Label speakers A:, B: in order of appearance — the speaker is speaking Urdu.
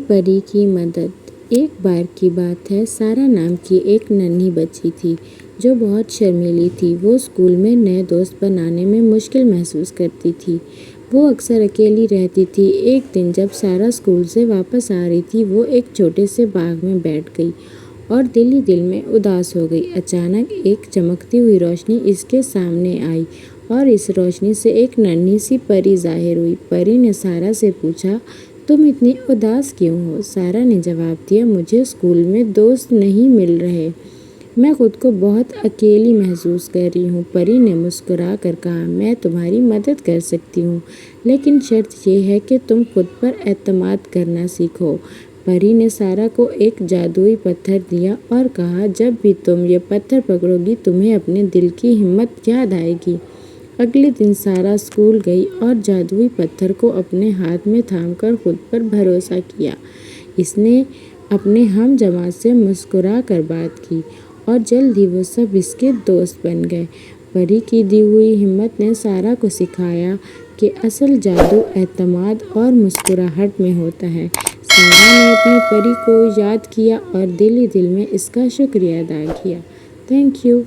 A: پری کی مدد۔ ایک بار کی بات ہے، سارا نام کی ایک ننھی بچی تھی جو بہت شرمیلی تھی۔ وہ اسکول میں نئے دوست بنانے میں مشکل محسوس کرتی تھی۔ وہ اکثر اکیلی رہتی تھی۔ ایک دن جب سارا اسکول سے واپس آ رہی تھی، وہ ایک چھوٹے سے باغ میں بیٹھ گئی اور دل ہی دل میں اداس ہو گئی۔ اچانک ایک چمکتی ہوئی روشنی اس کے سامنے آئی اور اس روشنی سے ایک ننھی سی پری ظاہر ہوئی۔ پری نے سارا سے پوچھا، تم اتنی اداس کیوں ہو؟ سارا نے جواب دیا، مجھے اسکول میں دوست نہیں مل رہے، میں خود کو بہت اکیلی محسوس کر رہی ہوں۔ پری نے مسکرا کر کہا، میں تمہاری مدد کر سکتی ہوں، لیکن شرط یہ ہے کہ تم خود پر اعتماد کرنا سیکھو۔ پری نے سارا کو ایک جادوئی پتھر دیا اور کہا، جب بھی تم یہ پتھر پکڑو گی تمہیں اپنے دل کی ہمت یاد آئے گی۔ اگلے دن سارا اسکول گئی اور جادوئی پتھر کو اپنے ہاتھ میں تھام کر خود پر بھروسہ کیا۔ اس نے اپنے ہم جماعت سے مسکرا کر بات کی اور جلد ہی وہ سب اس کے دوست بن گئے۔ پری کی دی ہوئی ہمت نے سارا کو سکھایا کہ اصل جادو اعتماد اور مسکراہٹ میں ہوتا ہے۔ سارا نے اپنی پری کو یاد کیا اور دل ہی دل میں اس کا شکریہ ادا کیا۔ Thank you.